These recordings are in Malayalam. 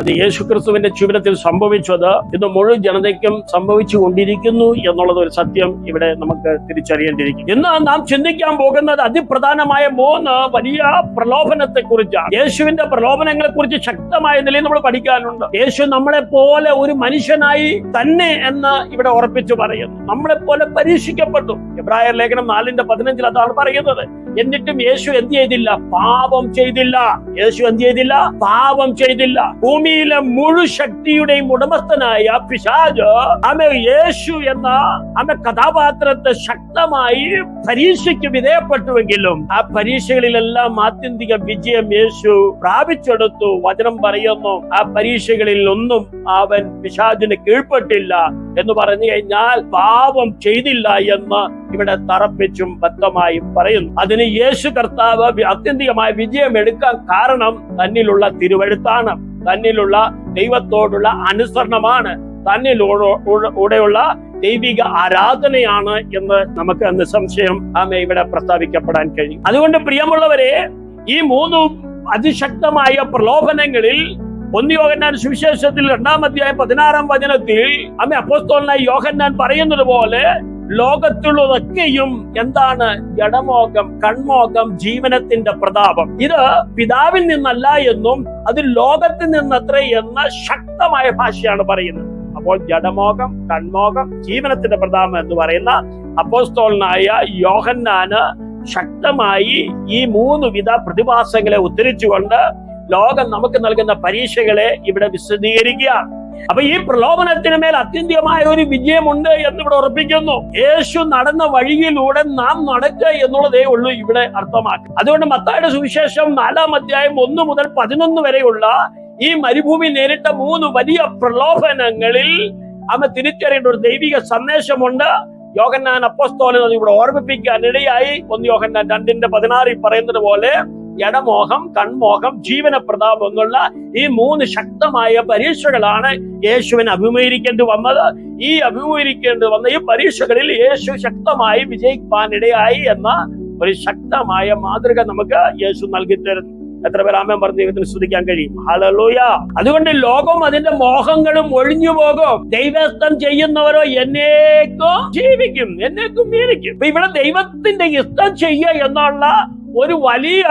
അത് യേശുക്രിസ്തുവിന്റെ ജീവിതത്തിൽ സംഭവിച്ചത് ഇന്ന് മുഴുവൻ ജനതയ്ക്കും സംഭവിച്ചു കൊണ്ടിരിക്കുന്നു എന്നുള്ളത് ഒരു സത്യം ഇവിടെ നമുക്ക് തിരിച്ചറിയേണ്ടിയിരിക്കും. ഇന്ന് നാം ചിന്തിക്കാൻ പോകുന്നത് അതിപ്രധാനമായ 3 വലിയ പ്രലോഭനത്തെ കുറിച്ചാണ്. യേശുവിന്റെ പ്രലോഭനങ്ങളെ കുറിച്ച് ശക്തമായ നിലയിൽ നമ്മൾ പഠിക്കാനുണ്ട്. യേശു നമ്മളെ പോലെ ഒരു മനുഷ്യനായി തന്നെ എന്ന് ഇവിടെ ഉറപ്പിച്ചു പറയുന്നു. നമ്മളെ പോലെ പരീക്ഷിക്കപ്പെട്ടു. എബ്രായർ ലേഖനം 4:15 അതാണ് പറയുന്നത്. എന്നിട്ടും യേശു എന്ത് ചെയ്തില്ല? പാപം ചെയ്തില്ല. യേശു എന്ത് ചെയ്തില്ല? പാപം ചെയ്തില്ല. ഭൂമിയിലെ മുഴു ശക്തിയുടെയും ഉടമസ്ഥനായ പിശാച് യേശു എന്ന കഥാപാത്രത്തെ ശക്തമായി പരീക്ഷയ്ക്ക് വിധേയപ്പെട്ടുവെങ്കിലും ആ പരീക്ഷകളിലെല്ലാം ആത്യന്തിക വിജയം യേശു പ്രാപിച്ചെടുത്തു. വചനം പറയുന്നു, ആ പരീക്ഷകളിൽ ഒന്നും അവൻ പിശാചിന് കീഴ്പ്പെട്ടില്ല എന്ന് പറഞ്ഞു കഴിഞ്ഞാൽ പാപം ചെയ്തില്ല എന്ന് ഇവിടെ തറപ്പിച്ചും വ്യക്തമായും പറയുന്നു. അതിന് യേശു കർത്താവ് ആത്യന്തികമായ വിജയം എടുക്കാൻ കാരണം തന്നിലുള്ള തിരുവെഴുത്താണ്, തന്നിലുള്ള ദൈവത്തോടുള്ള അനുസരണമാണ്, തന്നിലൂടെയുള്ള ദൈവിക ആരാധനയാണ് എന്ന് നമുക്ക് നിസ്സംശയം ഇവിടെ പ്രസ്താവിക്കപ്പെടാൻ കഴിയും. അതുകൊണ്ട് പ്രിയമുള്ളവരെ, ഈ 3 അതിശക്തമായ പ്രലോഭനങ്ങളിൽ 1 യോഹന്നാൻ സുവിശേഷത്തിൽ 2-ാം അധ്യായം 16-ാം വചനത്തിൽ അപ്പോസ്തലനായ യോഹന്നാൻ പറയുന്നത് പോലെ ലോകത്തുള്ളതൊക്കെയും എന്താണ്? ജഡമോഹം, കൺമോഹം, ജീവനത്തിന്റെ പ്രതാപം. ഇത് പിതാവിൽ നിന്നല്ല എന്നും അത് ലോകത്തിൽ നിന്നത്ര എന്ന ശക്തമായ ഭാഷയാണ് പറയുന്നത്. അപ്പോൾ ജഡമോഹം, കൺമോഹം, ജീവനത്തിന്റെ പ്രതാപം എന്ന് പറയുന്ന അപ്പോസ്തലനായ യോഹന്നാന് ശക്തമായി ഈ 3 വിധ പ്രതിഭാസങ്ങളെ ഉദ്ധരിച്ചുകൊണ്ട് ലോകം നമുക്ക് നൽകുന്ന പരീക്ഷകളെ ഇവിടെ വിശദീകരിക്കുകയാണ്. അപ്പൊ ഈ പ്രലോഭനത്തിന് മേൽ അത്യന്തികമായ ഒരു വിജയമുണ്ട് എന്നിവിടെ ഉറപ്പിക്കുന്നു. യേശു നടന്ന വഴിയിലൂടെ നാം നടക്കുക എന്നുള്ളതേ ഉള്ളൂ ഇവിടെ അർത്ഥമാക്കുക. അതുകൊണ്ട് മത്തായിയുടെ സുവിശേഷം 4-ാം അധ്യായം 1 മുതൽ 11 വരെയുള്ള ഈ മരുഭൂമി നേരിട്ട 3 വലിയ പ്രലോഭനങ്ങളിൽ തിരിച്ചറിയേണ്ട ഒരു ദൈവിക സന്ദേശമുണ്ട്. യോഹന്നാൻ അപ്പോസ്തലൻ അത് ഇവിടെ ഓർമ്മിപ്പിക്കാനിടയായി. 1 യോഹന്നാൻ 2:16 പറയുന്നത് പോലെ ജഡമോഹം, കൺമോഹം, ജീവന പ്രതാപം എന്നുള്ള ഈ 3 ശക്തമായ പരീക്ഷകളാണ് യേശുവിന് അഭിമുഖീകരിക്കേണ്ടി വന്നത്. ഈ പരീക്ഷകളിൽ യേശു ശക്തമായി വിജയിക്കാനിടയായി എന്ന ഒരു ശക്തമായ മാതൃക നമുക്ക് യേശു നൽകി തരുന്നു. എത്ര പേർ ആമേൻ പറഞ്ഞ് ദൈവത്തിന് സ്തുതിക്കാൻ കഴിയും? ഹല്ലേലൂയ. അതുകൊണ്ട് ലോകം അതിന്റെ മോഹങ്ങളും ഒഴിഞ്ഞു പോകും. ദൈവസ്ഥം ചെയ്യുന്നവരോ എന്നേക്കും ജീവിക്കും, എന്നേക്കും ജീവിക്കും. ഇവിടെ ദൈവത്തിന്റെ ഇഷ്ടം ചെയ്യുക എന്നുള്ള ഒരു വലിയ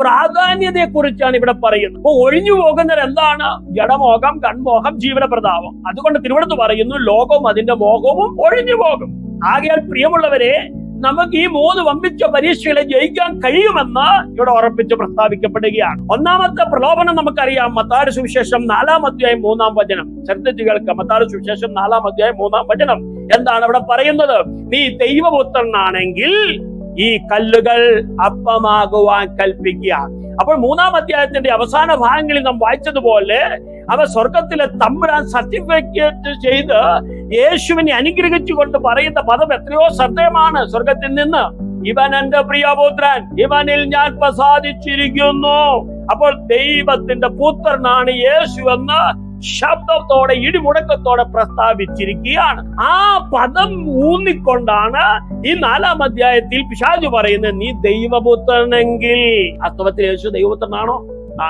പ്രാധാന്യതയെ കുറിച്ചാണ് ഇവിടെ പറയുന്നത്. അപ്പൊ ഒഴിഞ്ഞു പോകുന്നത് എന്താണ്? ജഡമോഹം, കൺമോഹം, ജീവന പ്രതാപം. അതുകൊണ്ട് തിരുവനന്തപുരത്ത് പറയുന്നു, ലോകവും അതിന്റെ മോഹവും ഒഴിഞ്ഞു പോകും. ആകയാൽ പ്രിയമുള്ളവരെ, നമുക്ക് ഈ 3 വമ്പിച്ച പരീക്ഷകളെ ജയിക്കാൻ കഴിയുമെന്ന് ഇവിടെ ഉറപ്പിച്ച് പ്രസ്താവിക്കപ്പെടുകയാണ്. 1-ാമത്തെ പ്രലോഭനം നമുക്കറിയാം. മത്തായിയുടെ സുവിശേഷം 4-ാം അധ്യായം 3-ാം വചനം ശ്രദ്ധിച്ചു കേൾക്കുക. മത്തായിയുടെ സുവിശേഷം 4-ാം അധ്യായം 3-ാം വചനം എന്താണ് അവിടെ പറയുന്നത്? നീ ദൈവപുത്രനാണെങ്കിൽ ഈ കല്ലുകൾ അപ്പമാകുവാൻ കൽപ്പിക്കുക. അപ്പോൾ 3-ാം അധ്യായത്തിന്റെ അവസാന ഭാഗങ്ങളിൽ നാം വായിച്ചതുപോലെ സ്വർഗത്തിലെ തമ്പുരാൻ സർട്ടിഫിക്കറ്റ് ചെയ്ത് യേശുവിനെ അനുഗ്രഹിച്ചുകൊണ്ട് പറയുന്ന പദം എത്രയോ ശ്രദ്ധേയമാണ്. സ്വർഗത്തിൽ നിന്ന്, ഇവൻ എന്റെ പ്രിയപുത്രൻ, ഇവനിൽ ഞാൻ പ്രസാദിച്ചിരിക്കുന്നു. അപ്പോൾ ദൈവത്തിന്റെ പുത്രനാണ് യേശു എന്ന് ശബ്ദത്തോടെ, ഇടിമുടക്കത്തോടെ പ്രസ്താവിച്ചിരിക്കുകയാണ്. ആ പദം ഊന്നിക്കൊണ്ടാണ് ഈ 4-ാം അധ്യായത്തിൽ പിശാച് പറയുന്നത്, നീ ദൈവപുത്രനെങ്കിൽ. വാസ്തവത്തിൽ യേശു ദൈവപുത്രനാണോ?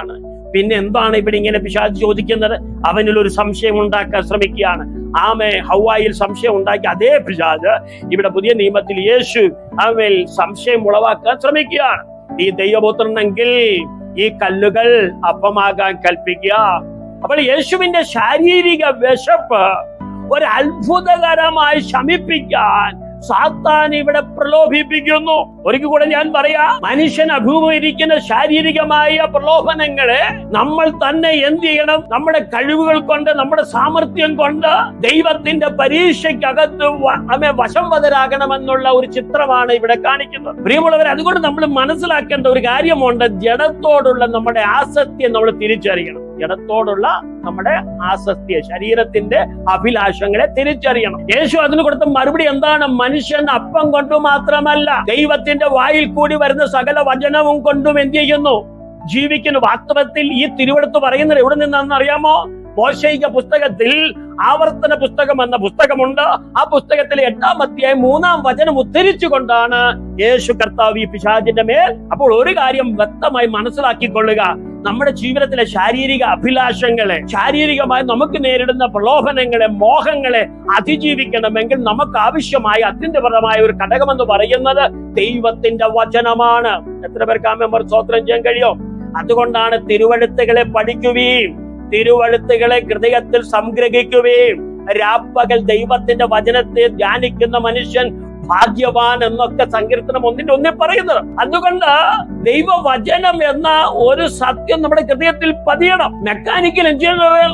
ആണ്. പിന്നെ എന്താണ് ഇവിടെ ഇങ്ങനെ പിശാച് ചോദിക്കുന്നത്? അവനിൽ ഒരു സംശയം ഉണ്ടാക്കാൻ ശ്രമിക്കുകയാണ്. ഹവ്വായിൽ സംശയം ഉണ്ടാക്കി അതേ പിശാച് ഇവിടെ പുതിയ നിയമത്തിൽ യേശു അവനിൽ സംശയം ഉളവാക്കാൻ ശ്രമിക്കുകയാണ്. ഈ ദൈവപുത്രനെങ്കിൽ ഈ കല്ലുകൾ അപ്പമാകാൻ കൽപ്പിക്കുക. അപ്പോൾ യേശുവിന്റെ ശാരീരിക വിശപ്പ് ഒരു അത്ഭുതകരമായി ശമിപ്പിക്കാൻ സാത്താൻ ഇവിടെ പ്രലോഭിപ്പിക്കുന്നു. ഒരിക്കൽ കൂടെ ഞാൻ പറയാം, മനുഷ്യൻ അഭിമുഖീകരിക്കുന്ന ശാരീരികമായ പ്രലോഭനങ്ങളെ നമ്മൾ തന്നെ എന്ത് ചെയ്യണം? നമ്മുടെ കഴിവുകൾ കൊണ്ട്, നമ്മുടെ സാമർത്ഥ്യം കൊണ്ട് ദൈവത്തിന്റെ പരീക്ഷയ്ക്കകത്ത് വശംവദരാകണമെന്നുള്ള ഒരു ചിത്രമാണ് ഇവിടെ കാണിക്കുന്നത്. പ്രിയമുള്ളവർ, അതുകൊണ്ട് നമ്മൾ മനസ്സിലാക്കേണ്ട ഒരു കാര്യമുണ്ട്. ജഡത്തോടുള്ള നമ്മുടെ ആസക്തിയെ നമ്മൾ തിരിച്ചറിയണം. ജഡത്തോടുള്ള നമ്മുടെ ആസക്തിയെ, ശരീരത്തിന്റെ അഭിലാഷങ്ങളെ തിരിച്ചറിയണം. യേശു അതിന് കൊടുത്ത മറുപടി എന്താണ്? മനുഷ്യൻ അപ്പം കൊണ്ടു മാത്രമല്ല, ദൈവത്തിന്റെ വായിൽ കൂടി വരുന്ന സകല വചനവും കൊണ്ടും എന്ത് ചെയ്യുന്നു? ജീവിക്കുന്നു. വാസ്തവത്തിൽ ഈ തിരുവെടുത്ത് പറയുന്നത് എവിടെ നിന്നാണെന്ന് അറിയാമോ? മോശയിക പുസ്തകത്തിൽ ആവർത്തന പുസ്തകം എന്ന പുസ്തകമുണ്ട്. ആ പുസ്തകത്തിലെ 8-ാം അധ്യായം 3-ാം വചനം ഉദ്ധരിച്ചുകൊണ്ടാണ് യേശു കർത്താവ് ഈ പിശാചിന്റെ മേൽ. അപ്പോൾ ഒരു കാര്യം വ്യക്തമായി മനസ്സിലാക്കിക്കൊള്ളുക, നമ്മുടെ ജീവിതത്തിലെ ശാരീരിക അഭിലാഷങ്ങളെ, ശാരീരികമായി നമുക്ക് നേരിടുന്ന പ്രലോഭനങ്ങളെ, മോഹങ്ങളെ അതിജീവിക്കണമെങ്കിൽ നമുക്ക് ആവശ്യമായ അത്യന്തപരമായ ഒരു ഘടകമെന്ന് പറയുന്നത് ദൈവത്തിന്റെ വചനമാണ്. എത്ര പേർക്ക് ആമേൻ സ്തോത്രം ചെയ്യാൻ കഴിയും? അതുകൊണ്ടാണ് തിരുവെഴുത്തുകളെ പഠിക്കുകയും തിരുവെഴുത്തുകളെ ഹൃദയത്തിൽ സംഗ്രഹിക്കുകയും രാപ്പകൽ ദൈവത്തിന്റെ വചനത്തെ ധ്യാനിക്കുന്ന മനുഷ്യൻ ഭാഗ്യവാൻ എന്നൊക്കെ സങ്കീർത്തനം 1:1 പറയുന്നത്. അതുകൊണ്ട് ദൈവവചനം എന്ന ഒരു സത്യം നമ്മുടെ ഹൃദയത്തിൽ പതിയണം. മെക്കാനിക്കൽ എഞ്ചിനീയർ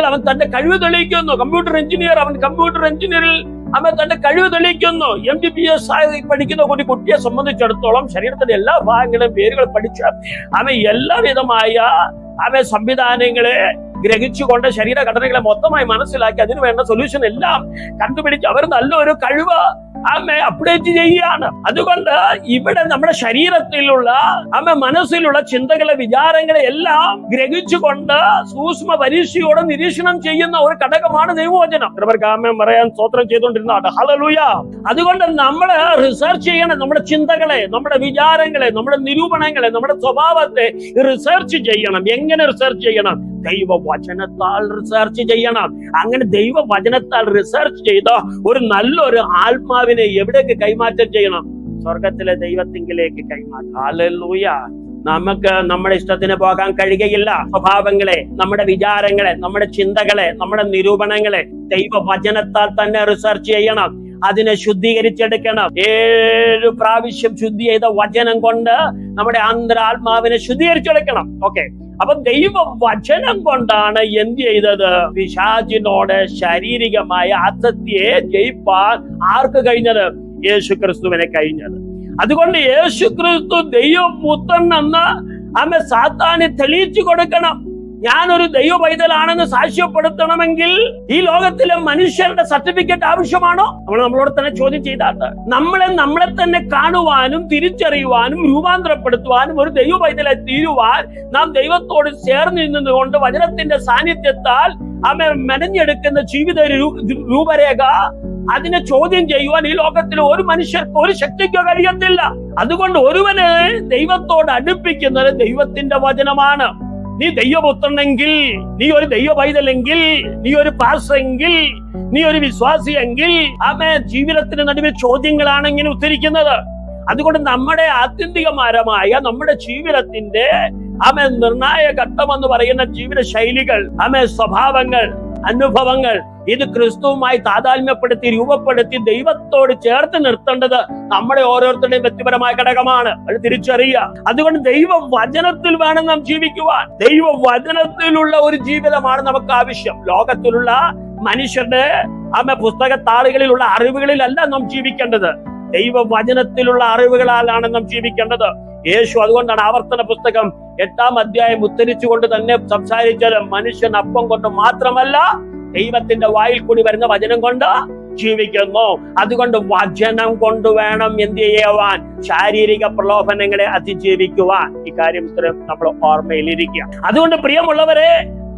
അവൻ തന്റെ കഴിവ് തെളിയിക്കുന്നു. കമ്പ്യൂട്ടർ എഞ്ചിനീയർ കമ്പ്യൂട്ടർ എഞ്ചിനീയറിൽ അവൻ തന്റെ കഴിവ് തെളിയിക്കുന്നു. MBBS ആയി പഠിക്കുന്ന ഒരു കുട്ടിയെ സംബന്ധിച്ചിടത്തോളം ശരീരത്തിന്റെ എല്ലാ ഭാഗങ്ങളും പേരുകൾ പഠിച്ച അവൻ എല്ലാവിധമായ സംവിധാനങ്ങളെ ഗ്രഹിച്ചുകൊണ്ട് ശരീരഘടനകളെ മൊത്തമായി മനസ്സിലാക്കി അതിന് വേണ്ട സൊല്യൂഷൻ എല്ലാം കണ്ടുപിടിച്ച് അവർ നല്ലൊരു കഴിവ് അപ്ഡേറ്റ് ചെയ്യുകയാണ്. അതുകൊണ്ട് ഇവിടെ നമ്മുടെ ശരീരത്തിലുള്ള മനസ്സിലുള്ള ചിന്തകളെ, വിചാരങ്ങളെ എല്ലാം ഗ്രഹിച്ചുകൊണ്ട് സൂക്ഷ്മ പരീക്ഷയോടെ നിരീക്ഷണം ചെയ്യുന്ന ഒരു ഘടകമാണ് ദൈവവചനം. പറയാൻ സ്തോത്രം ചെയ്തുകൊണ്ടിരുന്നതാണ്. ഹല്ലേലൂയ. അതുകൊണ്ട് നമ്മൾ റിസർച്ച് ചെയ്യണം. നമ്മുടെ ചിന്തകളെ, നമ്മുടെ വിചാരങ്ങളെ, നമ്മുടെ നിരൂപണങ്ങളെ, നമ്മുടെ സ്വഭാവത്തെ റിസർച്ച് ചെയ്യണം. എങ്ങനെ റിസർച്ച് ചെയ്യണം? ദൈവവചനത്താൽ റിസർച്ച് ചെയ്യണം. അങ്ങനെ ദൈവവചനത്താൽ റിസർച്ച് ചെയ്ത് ഒരു നല്ലൊരു ആത്മാവിനെ എവിടേക്ക് കൈമാറ്റം ചെയ്യണം? സ്വർഗത്തിലെ ദൈവത്തിങ്കിലേക്ക് കൈമാറ്റം. ഹല്ലേലൂയ. നമുക്ക് നമ്മുടെ ഇഷ്ടത്തിന് പോകാൻ കഴിയുകയില്ല. സ്വഭാവങ്ങളെ, നമ്മുടെ വിചാരങ്ങളെ, നമ്മുടെ ചിന്തകളെ, നമ്മുടെ നിരൂപണങ്ങളെ ദൈവവചനത്താൽ തന്നെ റിസർച്ച് ചെയ്യണം. അതിനെ ശുദ്ധീകരിച്ചെടുക്കണം. 7 പ്രാവശ്യം ശുദ്ധി ചെയ്ത വചനം കൊണ്ട് നമ്മുടെ അന്തരാത്മാവിനെ ശുദ്ധീകരിച്ചെടുക്കണം. ഓക്കെ, അപ്പൊ ദൈവവചനം കൊണ്ടാണ് എന്ത് ചെയ്തത്? പിശാചിനോട് ശാരീരികമായ അസത്യയെ ജയിപ്പാൻ ആർക്ക് കഴിഞ്ഞത്? യേശുക്രിസ്തുവിനെ കഴിഞ്ഞത്. അതുകൊണ്ട് യേശുക്രിസ്തു ദൈവപുത്രൻ എന്ന് സാത്താനെ തെളിയിച്ചു കൊടുക്കണം. ഞാനൊരു ദൈവ പൈതലാണെന്ന് സാക്ഷ്യപ്പെടുത്തണമെങ്കിൽ ഈ ലോകത്തിലെ മനുഷ്യരുടെ സർട്ടിഫിക്കറ്റ് ആവശ്യമാണോ? നമ്മളോട് തന്നെ ചോദ്യം ചെയ്താട്ട് നമ്മളെ തന്നെ കാണുവാനും തിരിച്ചറിയുവാനും രൂപാന്തരപ്പെടുത്തുവാനും ഒരു ദൈവ പൈതലെ തീരുവാൻ നാം ദൈവത്തോട് ചേർന്ന് നിന്നുകൊണ്ട് വചനത്തിന്റെ സാന്നിധ്യത്താൽ മെനഞ്ഞെടുക്കുന്ന ജീവിത രൂപരേഖ അതിനെ ചോദ്യം ചെയ്യുവാൻ ഈ ലോകത്തിൽ ഒരു മനുഷ്യർക്ക്, ഒരു ശക്തിക്കോ കഴിയത്തില്ല. അതുകൊണ്ട് ഒരുവനെ ദൈവത്തോട് അടുപ്പിക്കുന്നത് ദൈവത്തിന്റെ വചനമാണ്. നീ ദൈവപുത്രനെങ്കിൽ, നീ ഒരു ദൈവ പൈതലെങ്കിൽ, നീ ഒരു പാസ്റ്ററെങ്കിൽ, നീ ഒരു വിശ്വാസിയെങ്കിൽ ജീവിതത്തിന് നടുവിൽ ചോദ്യങ്ങളാണ് ഇങ്ങനെ ഉത്തരിക്കുന്നത്. അതുകൊണ്ട് നമ്മുടെ ആത്യന്തികപരമായ നമ്മുടെ ജീവിതത്തിന്റെ നിർണായക ഘട്ടം എന്ന് പറയുന്ന ജീവിത ശൈലികൾ, സ്വഭാവങ്ങൾ, അനുഭവങ്ങൾ ഇത് ക്രിസ്തുവുമായി താതാത്മ്യപ്പെടുത്തി രൂപപ്പെടുത്തി ദൈവത്തോട് ചേർത്ത് നിർത്തേണ്ടത് നമ്മുടെ ഓരോരുത്തരുടെയും വ്യക്തിപരമായ ഘടകമാണ്. അത് തിരിച്ചറിയുക. അതുകൊണ്ട് ദൈവവചനത്തിൽ വേണം നാം ജീവിക്കുവാൻ. ദൈവവചനത്തിലുള്ള ഒരു ജീവിതമാണ് നമുക്ക് ആവശ്യം. ലോകത്തിലുള്ള മനുഷ്യരുടെ പുസ്തകത്താളുകളിലുള്ള അറിവുകളിലല്ല നാം ജീവിക്കേണ്ടത്. ദൈവവചനത്തിലുള്ള അറിവുകളാലാണ് നാം ജീവിക്കേണ്ടത്. യേശു അതുകൊണ്ടാണ് ആവർത്തന പുസ്തകം 8-ാം അധ്യായം ഉദ്ധരിച്ചുകൊണ്ട് തന്നെ സംസാരിച്ചത്. മനുഷ്യൻ അപ്പം കൊണ്ട് മാത്രമല്ല ദൈവത്തിന്റെ വായിൽ കൂടി വരുന്ന വചനം കൊണ്ട് ജീവിക്കുന്നു. അതുകൊണ്ട് വചനം കൊണ്ടുവേണം എന്ത് ചെയ്യുവാൻ? ശാരീരിക പ്രലോഭനങ്ങളെ അതിജീവിക്കുവാൻ. ഈ കാര്യം നമ്മൾ ഓർമ്മയിലിരിക്കുക. അതുകൊണ്ട് പ്രിയമുള്ളവരെ,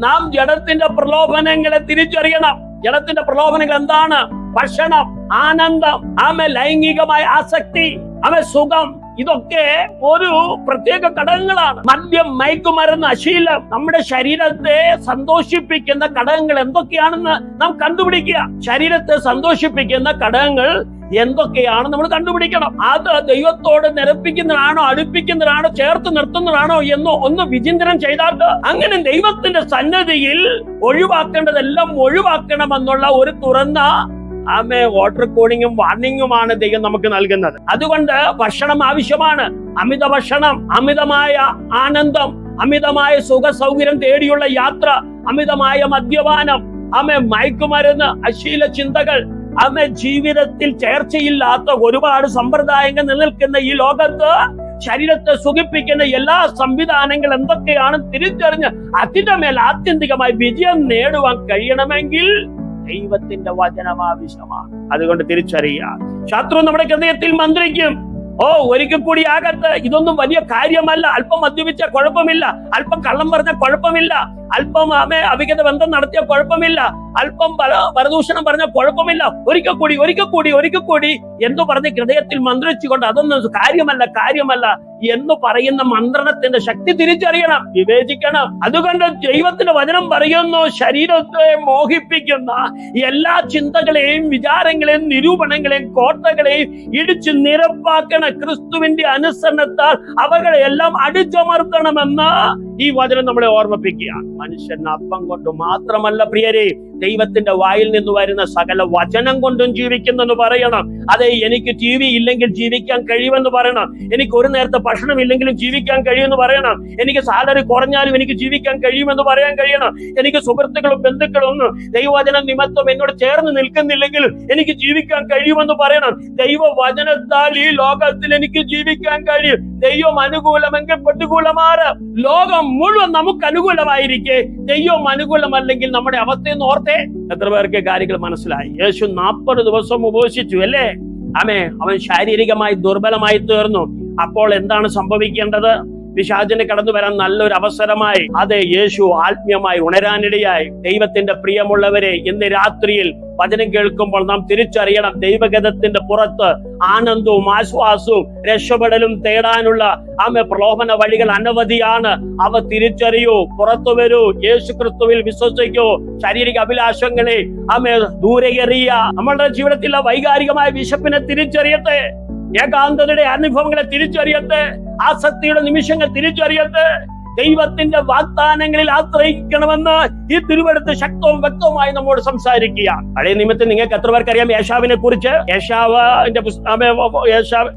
നാം ജഡത്തിന്റെ പ്രലോഭനങ്ങളെ തിരിച്ചറിയണം. ജഡത്തിന്റെ പ്രലോഭനങ്ങൾ എന്താണ്? ഭക്ഷണം, ആനന്ദം, ലൈംഗികമായ ആസക്തി, സുഖം, ഇതൊക്കെ ഒരു പ്രത്യേക ഘടകങ്ങളാണ്. മദ്യം, മയക്കുമരുന്ന്, അശീലം, നമ്മുടെ ശരീരത്തെ സന്തോഷിപ്പിക്കുന്ന ഘടകങ്ങൾ എന്തൊക്കെയാണെന്ന് നാം കണ്ടുപിടിക്കുക. ശരീരത്തെ സന്തോഷിപ്പിക്കുന്ന ഘടകങ്ങൾ എന്തൊക്കെയാണ് നമ്മൾ കണ്ടുപിടിക്കണം. അത് ദൈവത്തോട് നിരപ്പിക്കുന്നതാണോ, അടുപ്പിക്കുന്നതാണോ, ചേർത്ത് നിർത്തുന്നതാണോ എന്ന് ഒന്ന് വിചിന്തനം ചെയ്താട്ട് അങ്ങനെ ദൈവത്തിന്റെ സന്നദ്ധിയിൽ ഒഴിവാക്കേണ്ടതെല്ലാം ഒഴിവാക്കണമെന്നുള്ള ഒരു തുറന്ന വാട്ടർ കൂളിങ്ങും വാർണിംഗുമാണ് ദൈവം നമുക്ക് നൽകുന്നത്. അതുകൊണ്ട് ഭക്ഷണം ആവശ്യമാണ്. അമിത ഭക്ഷണം, അമിതമായ ആനന്ദം, അമിതമായ സുഖ സൗകര്യം തേടിയുള്ള യാത്ര, അമിതമായ മദ്യപാനം, മയക്കുമരുന്ന്, അശ്ലീല ചിന്തകൾ, ജീവിതത്തിൽ ചേർച്ചയില്ലാത്ത ഒരുപാട് സമ്പ്രദായങ്ങൾ നിലനിൽക്കുന്ന ഈ ലോകത്ത് ശരീരത്തെ സുഖിപ്പിക്കുന്ന എല്ലാ സംവിധാനങ്ങൾ എന്തൊക്കെയാണ് തിരിച്ചറിഞ്ഞ് അതിന്റെ മേൽ ആത്യന്തികമായി വിജയം നേടുവാൻ കഴിയണമെങ്കിൽ ദൈവത്തിന്റെ വചനം ആവശ്യമാണ്. അതുകൊണ്ട് തിരിച്ചറിയുക. ശത്രു നമ്മുടെ ഹൃദയത്തിൽ മന്ത്രിക്കും. ഒരിക്കൽ കൂടി ആകട്ടെ, ഇതൊന്നും വലിയ കാര്യമല്ല. അല്പം മദ്യപിച്ച കുഴപ്പമില്ല, അല്പം കള്ളം പറഞ്ഞ കുഴപ്പമില്ല, അല്പം അവിഹിത ബന്ധം നടത്തിയ കുഴപ്പമില്ല, അല്പം പരദൂഷണം പറഞ്ഞ കുഴപ്പമില്ല, ഒരിക്കൽ കൂടി എന്ന് പറഞ്ഞ് ഹൃദയത്തിൽ മന്ത്രിച്ചുകൊണ്ട് അതൊന്നും കാര്യമല്ല എന്ന് പറയുന്ന മന്ത്രണത്തിന്റെ ശക്തി തിരിച്ചറിയണം, വിവേചിക്കണം. അതുകൊണ്ട് ദൈവത്തിന്റെ വചനം പറയുന്നു, ശരീരത്തെ മോഹിപ്പിക്കുന്ന എല്ലാ ചിന്തകളെയും വിചാരങ്ങളെയും നിരൂപണങ്ങളെയും കോട്ടകളെയും ഇടിച്ചു നിരപ്പാക്കണ ക്രിസ്തുവിന്റെ അനുസരണത്താൽ അവകളെ എല്ലാം അടിച്ചമർത്തണമെന്ന് ഈ വചനം നമ്മളെ ഓർമ്മിപ്പിക്കുകയാണ്. മനുഷ്യൻ അപ്പം കൊണ്ട് മാത്രമല്ല പ്രിയരെ, ദൈവത്തിന്റെ വായിൽ നിന്ന് വരുന്ന സകല വചനം കൊണ്ടും ജീവിക്കുന്നെന്ന് പറയണം. അതെ, എനിക്ക് TV ഇല്ലെങ്കിൽ ജീവിക്കാൻ കഴിയുമെന്ന് പറയണം. എനിക്ക് ഒരു നേരത്തെ ഭക്ഷണം ഇല്ലെങ്കിലും ജീവിക്കാൻ കഴിയുമെന്ന് പറയണം. എനിക്ക് സാലറി കുറഞ്ഞാലും എനിക്ക് ജീവിക്കാൻ കഴിയുമെന്ന് പറയാൻ കഴിയണം. എനിക്ക് സുഹൃത്തുക്കളും ബന്ധുക്കളും ഒന്നും ദൈവവചന നിമിത്തം എന്നോട് ചേർന്ന് നിൽക്കുന്നില്ലെങ്കിലും എനിക്ക് ജീവിക്കാൻ കഴിയുമെന്ന് പറയണം. ദൈവവചനത്താൽ ഈ ലോകത്തിൽ എനിക്ക് ജീവിക്കാൻ കഴിയും. ദൈവം അനുകൂലമെങ്കിൽ പ്രതികൂലമാറ്. ലോകം മുഴുവൻ നമുക്ക് അനുകൂലമായിരിക്കെ ദൈവം അനുകൂലമല്ലെങ്കിൽ നമ്മുടെ അവസ്ഥയെന്ന് ഓർത്തേ. എത്ര പേർക്ക് കാര്യങ്ങൾ മനസ്സിലായി? യേശു 40 ദിവസം ഉപവസിച്ചു അല്ലേ? അവൻ ശാരീരികമായി ദുർബലമായി തീർന്നു. അപ്പോൾ എന്താണ് സംഭവിക്കേണ്ടത്? പിശാചിന് കടന്നു വരാൻ നല്ലൊരു അവസരമായി അതെ യേശു ആത്മീയമായി ഉണരാനിടയായി. ദൈവത്തിന്റെ പ്രിയമുള്ളവരെ, ഇന്ന് രാത്രിയിൽ വചനം കേൾക്കുമ്പോൾ നാം തിരിച്ചറിയണം, ദൈവഗതത്തിന്റെ പുറത്ത് ആനന്ദവും ആശ്വാസവും രക്ഷപ്പെടലും തേടാനുള്ള പ്രലോഭന വഴികൾ അനവധിയാണ്. അവ തിരിച്ചറിയൂ, പുറത്തു വരൂ, യേശു ക്രിസ്തുവിൽ വിശ്വസിക്കൂ, ശാരീരിക അഭിലാഷങ്ങളെ ദൂരെ എറിയ. നമ്മളുടെ ജീവിതത്തിലെ വൈകാരികമായ വിശപ്പിനെ തിരിച്ചറിയട്ടെ, ഏകാന്തതയുടെ അനുഭവങ്ങളെ തിരിച്ചറിയട്ടെ, ആസക്തിയുടെ നിമിഷങ്ങൾ തിരിച്ചറിയട്ടെ. ദൈവത്തിന്റെ വാഗ്ദാനങ്ങളിൽ ആശ്രയിക്കണമെന്ന് ഈ തിരുവെടുത്ത് ശക്തവും വ്യക്തവുമായി നമ്മോട് സംസാരിക്കുക. പഴയ നിയമത്തിൽ നിങ്ങൾക്ക് എത്ര പേർക്കറിയാം യേശാവിനെ കുറിച്ച്?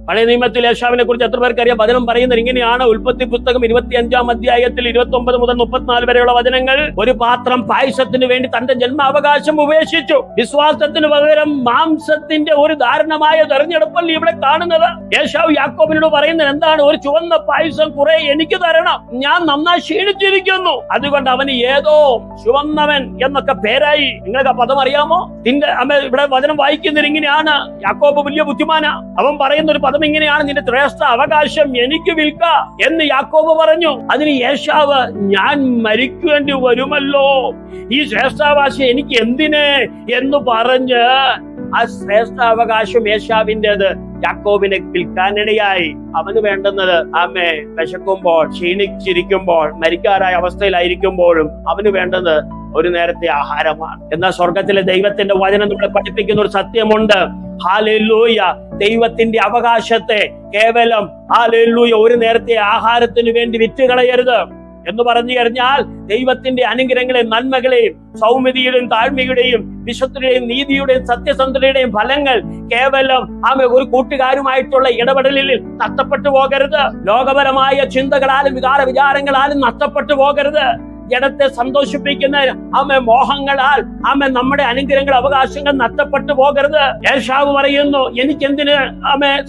പഴയ നിയമത്തിൽ യേശാവിനെ കുറിച്ച് എത്ര പേർക്കറിയാം? വചനം പറയുന്നത് ഇങ്ങനെയാണ്. ഉൽപ്പത്തി പുസ്തകം 25-ാം അധ്യായത്തിൽ 29 മുതൽ 34 വരെയുള്ള വചനങ്ങൾ. ഒരു പാത്രം പായസത്തിന് വേണ്ടി തന്റെ ജന്മാവകാശം ഉപേക്ഷിച്ചു. വിശ്വാസത്തിന് പകരം മാംസത്തിന്റെ ഒരു ദാരുണമായ തെരഞ്ഞെടുപ്പല്ല ഇവിടെ കാണുന്നത്. യേശാവ് യാക്കോബിനോട് പറയുന്നത് എന്താണ്? ഒരു ചുവന്ന പായസം കുറെ എനിക്ക് തരണം, ഞാൻ നന്നായി ക്ഷീണിച്ചിരിക്കുന്നു. അതുകൊണ്ട് അവന് ഏതോ ചുവന്നവൻ എന്നൊക്കെ പേരായി. നിങ്ങൾക്ക് ആ പദം അറിയാമോ? ഇവിടെ വചനം വായിക്കുന്നത് ഇങ്ങനെയാണ്. യാക്കോബ് വലിയ ബുദ്ധിമാനാ. അവൻ പറയുന്ന ഒരു പദം ഇങ്ങനെയാണ്, നിന്റെ ശ്രേഷ്ഠ അവകാശം എനിക്ക് വിൽക്ക എന്ന് യാക്കോബ് പറഞ്ഞു. അതിന് യേശാവ്, ഞാൻ മരിക്കേണ്ടി വരുമല്ലോ, ഈ ശ്രേഷ്ഠാവകാശം എനിക്ക് എന്തിന് എന്ന് പറഞ്ഞ് ആ ശ്രേഷ്ഠാവകാശം യേശാവിൻ്റെത് യാക്കോബിനെ വിൽക്കാനിടയായി. അവന് വേണ്ടുന്നത് വിശക്കുമ്പോൾ, ക്ഷീണിച്ചിരിക്കുമ്പോൾ, മരിക്കാറായ അവസ്ഥയിലായിരിക്കുമ്പോഴും അവന് വേണ്ടത് ഒരു നേരത്തെ ആഹാരമാണ്. എന്നാൽ സ്വർഗത്തിലെ ദൈവത്തിന്റെ വചനം നമ്മളെ പഠിപ്പിക്കുന്ന ഒരു സത്യമുണ്ട്. ഹല്ലേലൂയ. ദൈവത്തിന്റെ അവകാശത്തെ കേവലം ഹല്ലേലൂയ ഒരു നേരത്തെ ആഹാരത്തിന് വേണ്ടി വിറ്റുകളയരുത് എന്ന് പറഞ്ഞു കഴിഞ്ഞാൽ, ദൈവത്തിന്റെ അനുഗ്രഹങ്ങളെയും നന്മകളെയും സൗമ്യതയുടെയും താഴ്മയുടെയും വിശുദ്ധിയുടെയും നീതിയുടെയും സത്യസന്ധതയുടെയും ഫലങ്ങൾ കേവലം ഒരു കൂട്ടുകാരുമായിട്ടുള്ള ഇടപെടലിൽ നഷ്ടപ്പെട്ടു പോകരുത്. ലോകപരമായ ചിന്തകളാലും വിചാരങ്ങളാലും നഷ്ടപ്പെട്ടു പോകരുത്. ജനത്തെ സന്തോഷിപ്പിക്കുന്ന മോഹങ്ങളാൽ നമ്മുടെ അനുഗ്രഹങ്ങൾ അവകാശങ്ങൾ നഷ്ടപ്പെട്ടു പോകരുത്. യേശാവ് പറയുന്നു, എനിക്കെന്തിന്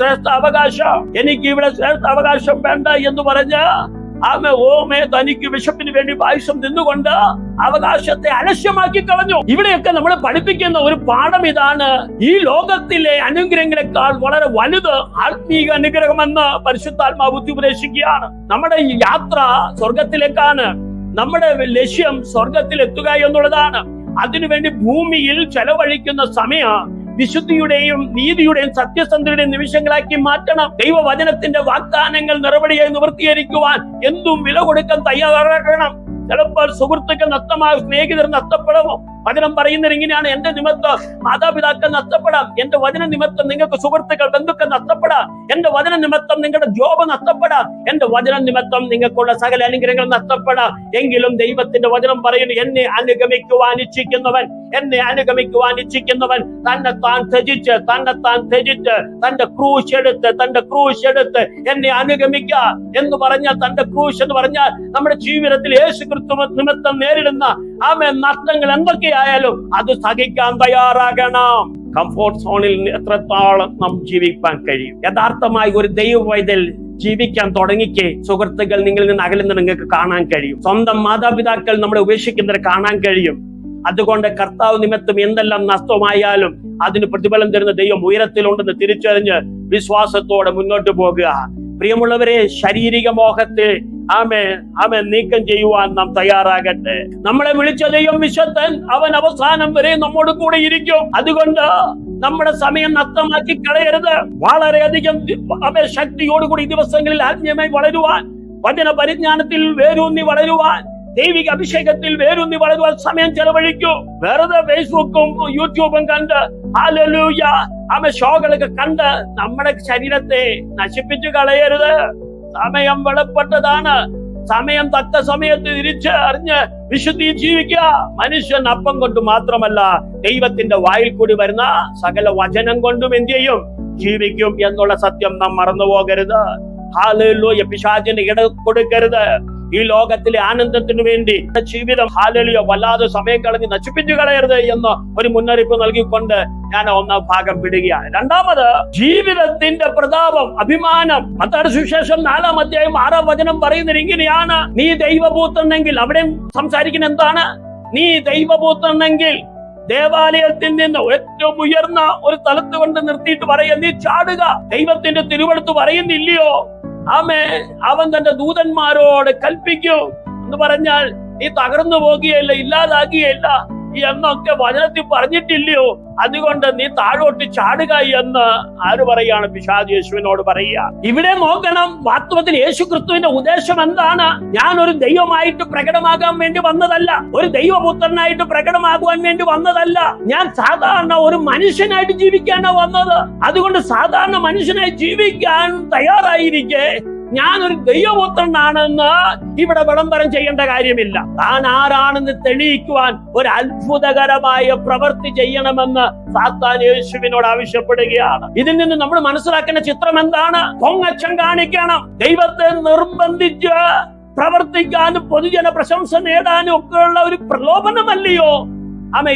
ശ്രേഷ്ഠ അവകാശം, എനിക്ക് ഇവിടെ ശ്രേഷ്ഠ അവകാശം വേണ്ട എന്ന് പറഞ്ഞ് തനിക്ക് വിശപ്പിന് വേണ്ടി പായസം തിന്നുകൊണ്ട് അവകാശത്തെ അലക്ഷ്യമാക്കി കളഞ്ഞു. ഇവിടെയൊക്കെ നമ്മൾ പഠിപ്പിക്കുന്ന ഒരു പാഠം ഇതാണ്. ഈ ലോകത്തിലെ അനുഗ്രഹങ്ങളെക്കാൾ വളരെ വലുത് ആത്മീക അനുഗ്രഹമെന്ന് പരിശുദ്ധാത്മാവ് ഉപദേശിക്കുകയാണ്. നമ്മുടെ യാത്ര സ്വർഗത്തിലേക്കാണ്. നമ്മുടെ ലക്ഷ്യം സ്വർഗത്തിലെത്തുക എന്നുള്ളതാണ്. അതിനുവേണ്ടി ഭൂമിയിൽ ചെലവഴിക്കുന്ന സമയം വിശുദ്ധിയുടെയും നീതിയുടെയും സത്യസന്ധതയുടെയും നിമിഷങ്ങളാക്കി മാറ്റണം. ദൈവവചനത്തിന്റെ വാഗ്ദാനങ്ങൾ നിറവടിയായി നിവൃത്തീകരിക്കുവാൻ എന്തും വില കൊടുക്കാൻ തയ്യാറാകണം. ചിലപ്പോൾ സുഹൃത്തുക്കൾ നഷ്ടമാകും, സ്നേഹിതർ നഷ്ടപ്പെടുമോ? വചനം പറയുന്നത് ഇങ്ങനെയാണ്, എന്റെ നിമിത്തം മാതാപിതാക്കൾ നഷ്ടപ്പെടാം, എന്റെ വചന നിമിത്തം നിങ്ങൾക്ക് സുഹൃത്തുക്കൾ ബന്ധുക്കൾ നഷ്ടപ്പെടാം, എന്റെ വചന നിമിത്തം നിങ്ങളുടെ ജോബ് നഷ്ടപ്പെടാം, എന്റെ വചന നിമിത്തം നിങ്ങൾക്കുള്ള സകല അനുഗ്രഹങ്ങൾ നഷ്ടപ്പെടാം. എങ്കിലും ദൈവത്തിന്റെ വചനം പറയുന്നു, എന്നെ അനുഗമിക്കുവാൻ ഇച്ഛിക്കുന്നവൻ തന്നെത്താൻ ത്യജിച്ച് തന്റെ ക്രൂശ് എടുത്ത് എന്നെ അനുഗമിക്കുക എന്ന് പറഞ്ഞാൽ, തന്റെ ക്രൂശ് എന്ന് പറഞ്ഞാൽ നമ്മുടെ ജീവിതത്തിൽ യേശു ക്രിസ്തു നിമിത്തം നേരിടുന്ന നഷ്ടങ്ങൾ എന്തൊക്കെയായാലും അത് സഹിക്കാൻ തയ്യാറാകണം. കംഫോർട്ട് സോണിൽ എത്രത്തോളം നാം ജീവിക്കാൻ കഴിയും? യഥാർത്ഥമായി ഒരു ദൈവ വൈതൽ ജീവിക്കാൻ തുടങ്ങിക്കേ സുഹൃത്തുക്കൾ നിങ്ങളിൽ നിന്ന് അകലുന്നത് നിങ്ങൾക്ക് കാണാൻ കഴിയും. സ്വന്തം മാതാപിതാക്കൾ നമ്മളെ ഉപേക്ഷിക്കുന്നത് കാണാൻ കഴിയും. അതുകൊണ്ട് കർത്താവ് നിമിത്തം എന്തെല്ലാം നഷ്ടമായാലും അതിന് പ്രതിഫലം തരുന്ന ദൈവം ഉയരത്തിലുണ്ടെന്ന് തിരിച്ചറിഞ്ഞ് വിശ്വാസത്തോടെ മുന്നോട്ട് പോകുക. പ്രിയമുള്ളവരെ, ശാരീരിക മോഹത്തെ ആമേൻ നീക്കം ചെയ്യുവാൻ നാം തയ്യാറാകട്ടെ. നമ്മളെ വിളിച്ച ദൈവം വിശുദ്ധൻ, അവൻ അവസാനം വരെ നമ്മോട് കൂടെ ഇരിക്കും. അതുകൊണ്ട് നമ്മുടെ സമയം നഷ്ടമാക്കി കളയരുത്. വളരെയധികം ശക്തിയോടുകൂടി ഈ ദിവസങ്ങളിൽ ആത്മീയമായി വളരുവാൻ, വചന പരിജ്ഞാനത്തിൽ വേരൂന്നി വളരുവാൻ, ദൈവിക അഭിഷേകത്തിൽ വേരൂന്നി വളരുവാൻ സമയം ചെലവഴിക്കൂ. വെറുതെ ഫേസ്ബുക്കും യൂട്യൂബും കണ്ട് ഹല്ലേലൂയ ഷോകളൊക്കെ കണ്ട് നമ്മുടെ ശരീരത്തെ നശിപ്പിച്ചു കളയരുത്. സമയം വെളിപ്പെട്ടതാണ്. സമയം തക്ക സമയത്ത് തിരിച്ച് അറിഞ്ഞ് വിശുദ്ധി ജീവിക്കുക. മനുഷ്യൻ അപ്പം കൊണ്ട് മാത്രമല്ല, ദൈവത്തിന്റെ വായിൽ കൂടി വരുന്ന സകല വചനം കൊണ്ടും എന്ത് ചെയ്യും? ജീവിക്കും എന്നുള്ള സത്യം നാം മറന്നുപോകരുത്. ഹല്ലേലൂയ. പിശാചിന് ഇട കൊടുക്കരുത്. ഈ ലോകത്തിലെ ആനന്ദത്തിനു വേണ്ടി ജീവിതം ഹല്ലേലൂയ വല്ലാതെ സമയം കളഞ്ഞ് നശിപ്പിച്ചു കളയരുത് എന്ന് ഒരു മുന്നറിയിപ്പ് നൽകിക്കൊണ്ട് ഞാൻ ഒന്നാം ഭാഗം വിടുകയാണ്. രണ്ടാമത്, ജീവിതത്തിന്റെ പ്രതാപം, അഭിമാനം. മത്തായിയുടെ സുവിശേഷം 4-ാം അധ്യായം 6-ാം വചനം പറയുന്നത് ഇങ്ങനെയാണ്: നീ ദൈവപുത്രനെങ്കിൽ, അവിടെ സംസാരിക്കുന്ന എന്താണ്? നീ ദൈവപുത്രനെങ്കിൽ ദേവാലയത്തിൽ നിന്ന് ഏറ്റവും ഉയർന്ന ഒരു സ്ഥലത്ത് കൊണ്ട് നിർത്തിയിട്ട് പറയുക, നീ ചാടുക. ദൈവത്തിന്റെ തിരുവെടുത്ത് പറയുന്നില്ലയോ? അവൻ തന്റെ ദൂതന്മാരോട് കൽപ്പിക്കൂ എന്ന് പറഞ്ഞാൽ നീ തകർന്നു പോകുകയല്ല, ഇല്ലാതാകുകയല്ല എന്നൊക്കെ വചനത്തിൽ പറഞ്ഞിട്ടില്ലയോ? അതുകൊണ്ട് നീ താഴോട്ട് ചാടുക എന്ന് ആര് പറയാണ്? പിശാച് യേശുവിനോട് പറയുക. ഇവിടെ നോക്കണം, വാസ്തവത്തിൽ യേശു ക്രിസ്തുവിന്റെ ഉദ്ദേശം എന്താണ്? ഞാൻ ഒരു ദൈവമായിട്ട് പ്രകടമാകാൻ വേണ്ടി വന്നതല്ല, ഒരു ദൈവപുത്രനായിട്ട് പ്രകടമാകുവാൻ വേണ്ടി വന്നതല്ല. ഞാൻ സാധാരണ ഒരു മനുഷ്യനായിട്ട് ജീവിക്കാനാണ് വന്നത്. അതുകൊണ്ട് സാധാരണ മനുഷ്യനായി ജീവിക്കാൻ തയ്യാറായിരിക്കെ ഞാനൊരു ദൈവപുത്രനാണെന്ന് ഇവിടെ വിളംബരം ചെയ്യേണ്ട കാര്യമില്ല. താൻ ആരാണെന്ന് തെളിയിക്കുവാൻ ഒരു അത്ഭുതകരമായ പ്രവൃത്തി ചെയ്യണമെന്ന് സാത്താൻ യേശുവിനോട് ആവശ്യപ്പെടുകയാണ്. ഇതിൽ നിന്ന് നമ്മൾ മനസ്സിലാക്കുന്ന ചിത്രം എന്താണ്? പൊങ്ങച്ചം കാണിക്കണം, ദൈവത്തെ നിർബന്ധിച്ച് പ്രവർത്തിക്കാനും പൊതുജന പ്രശംസ നേടാനും ഒക്കെയുള്ള ഒരു പ്രലോഭനമല്ലയോ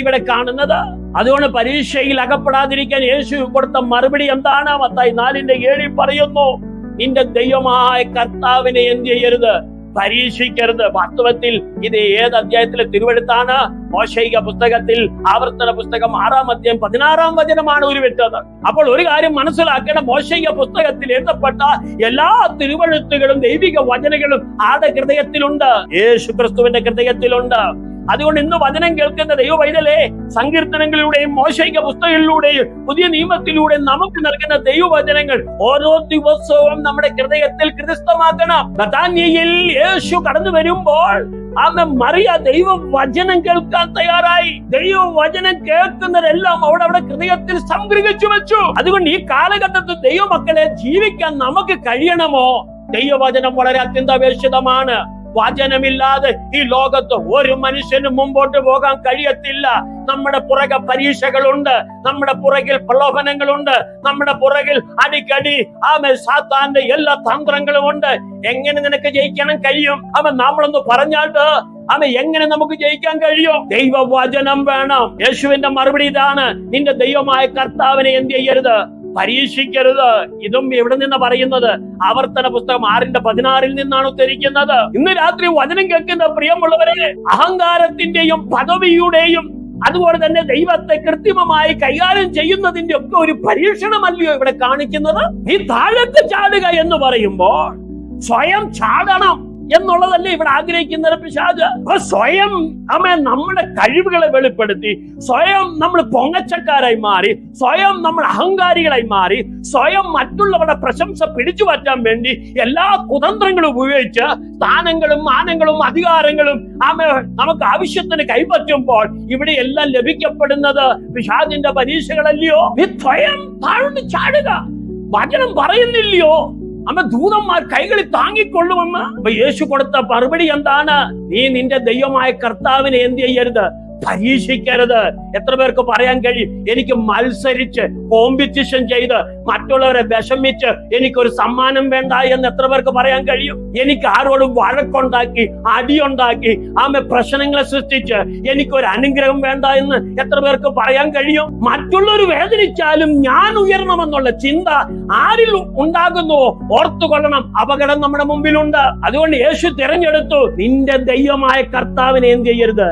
ഇവിടെ കാണുന്നത്? അതുകൊണ്ട് പരീക്ഷയിൽ അകപ്പെടാതിരിക്കാൻ യേശു കൊടുത്ത മറുപടി എന്താണ്? മത്തായി 4:7 പറയുന്നു, നിന്റെ ദൈവമായ കർത്താവിനെ എന്ത് ചെയ്യരുത്? പരീക്ഷിക്കരുത്. വാസ്തവത്തിൽ ഇത് ഏത് അധ്യായത്തിലെ തിരുവെഴുത്താണ്? മോശയിക പുസ്തകത്തിൽ ആവർത്തന പുസ്തകം 6-ാം അധ്യായം 16-ാം വചനമാണ് ഉരുവിട്ടത്. അപ്പോൾ ഒരു കാര്യം മനസ്സിലാക്കണം, മോശയിക പുസ്തകത്തിൽ എഴുതപ്പെട്ട എല്ലാ തിരുവെഴുത്തുകളും ദൈവിക വചനങ്ങളും ആരുടെ ഹൃദയത്തിലുണ്ട്? യേശു ക്രിസ്തുവിന്റെ ഹൃദയത്തിലുണ്ട്. അതുകൊണ്ട് ഇന്ന് വചനം കേൾക്കുന്ന ദൈവ പൈതലേ, സങ്കീർത്തനങ്ങളിലൂടെയും മോശയിക പുസ്തകങ്ങളിലൂടെയും പുതിയ നിയമത്തിലൂടെയും നമുക്ക് നൽകുന്ന ദൈവവചനങ്ങൾ ഓരോ ദിവസവും നമ്മുടെ ഹൃദയത്തിൽ ഹൃദിസ്ഥമാക്കണം. ബഥാന്യയിൽ യേശു കടന്നു വരുമ്പോൾ മറിയ ദൈവവചനം കേൾക്കാൻ തയ്യാറായി. ദൈവവചനം കേൾക്കുന്നതെല്ലാം അവിടെ ഹൃദയത്തിൽ സംഗ്രഹിച്ചു വെച്ചു. അതുകൊണ്ട് ഈ കാലഘട്ടത്തിൽ ദൈവമക്കളെ ജീവിക്കാൻ നമുക്ക് കഴിയണമോ? ദൈവവചനം വളരെ അത്യന്താപേക്ഷിതമാണ്. വചനമില്ലാതെ ഈ ലോകത്ത് ഒരു മനുഷ്യനും മുമ്പോട്ട് പോകാൻ കഴിയത്തില്ല. നമ്മുടെ പുറകെ പരീക്ഷകളുണ്ട്, നമ്മുടെ പുറകിൽ പ്രലോഭനങ്ങളുണ്ട്, നമ്മുടെ പുറകിൽ അടിക്കടി സാത്താന്റെ എല്ലാ തന്ത്രങ്ങളും ഉണ്ട്. എങ്ങനെ നിനക്ക് ജയിക്കണം കഴിയും? നമ്മളൊന്ന് പറഞ്ഞാട്ട് എങ്ങനെ നമുക്ക് ജയിക്കാൻ കഴിയും? ദൈവവചനം വേണം. യേശുവിന്റെ മറുപടി ഇതാണ്: നിന്റെ ദൈവമായ കർത്താവിനെ എന്ത് ചെയ്യരുത്? പരീക്ഷിക്കരുത്. ഇതും എവിടെ നിന്ന് പറയുന്നത്? ആവർത്തന പുസ്തകം 6:16 നിന്നാണ് ഉദ്ധരിക്കുന്നത്. ഇന്ന് രാത്രി വചനം കേൾക്കുന്ന പ്രിയമുള്ളവരെ, അഹങ്കാരത്തിന്റെയും പദവിയുടെയും അതുപോലെ തന്നെ ദൈവത്തെ കൃത്രിമമായി കൈകാര്യം ചെയ്യുന്നതിന്റെ ഒക്കെ ഒരു പരീക്ഷണമല്ലയോ ഇവിടെ കാണിക്കുന്നത്? നീ താഴത്ത് ചാടുക എന്ന് പറയുമ്പോൾ സ്വയം ചാടണം എന്നുള്ളതല്ലേ ഇവിടെ ആഗ്രഹിക്കുന്ന പിശാച്. സ്വയം നമ്മുടെ കഴിവുകളെ വെളിപ്പെടുത്തി, സ്വയം നമ്മൾ പൊങ്ങച്ചക്കാരായി മാറി, സ്വയം നമ്മൾ അഹങ്കാരികളായി മാറി, സ്വയം മറ്റുള്ളവരുടെ പ്രശംസ പിടിച്ചു പറ്റാൻ വേണ്ടി എല്ലാ കുതന്ത്രങ്ങളും ഉപയോഗിച്ച് സ്ഥാനങ്ങളും മാനങ്ങളും അധികാരങ്ങളും നമുക്ക് ആവശ്യത്തിന് കൈപ്പറ്റുമ്പോൾ ഇവിടെ എല്ലാം ലഭിക്കപ്പെടുന്നത് പിശാചിന്റെ പരീക്ഷകളല്ലയോ? നീ സ്വയം താഴ്ന്നു ചാടുക. വചനം പറയുന്നില്ലയോ ദൂതന്മാർ കൈകളിൽ താങ്ങിക്കൊള്ളുമെന്ന്? യേശു കൊടുത്ത മറുപടി എന്താണ്? നീ നിന്റെ ദൈവമായ കർത്താവിനെ എന്ത് ചെയ്യരുത്? പരീക്ഷിക്കരുത്. എത്ര പേർക്ക് പറയാൻ കഴിയും, എനിക്ക് മത്സരിച്ച് കോമ്പറ്റീഷൻ ചെയ്ത് മറ്റുള്ളവരെ വിഷമിച്ച് എനിക്കൊരു സമ്മാനം വേണ്ട എന്ന് എത്ര പേർക്ക് പറയാൻ കഴിയും? എനിക്ക് ആരോടും വഴക്കുണ്ടാക്കി അടിയുണ്ടാക്കി പ്രശ്നങ്ങളെ സൃഷ്ടിച്ച് എനിക്കൊരു അനുഗ്രഹം വേണ്ട എന്ന് എത്ര പേർക്ക് പറയാൻ കഴിയും? മറ്റുള്ളവർ വേദനിച്ചാലും ഞാൻ ഉയരണമെന്നുള്ള ചിന്ത ആരിൽ ഉണ്ടാകുന്നുവോ ഓർത്തുകൊള്ളണം, അപകടം നമ്മുടെ മുമ്പിലുണ്ട്. അതുകൊണ്ട് യേശു തിരഞ്ഞെടുത്തു, നിന്റെ ദൈവമായ കർത്താവിനെ എന്ത് ചെയ്യരുത്?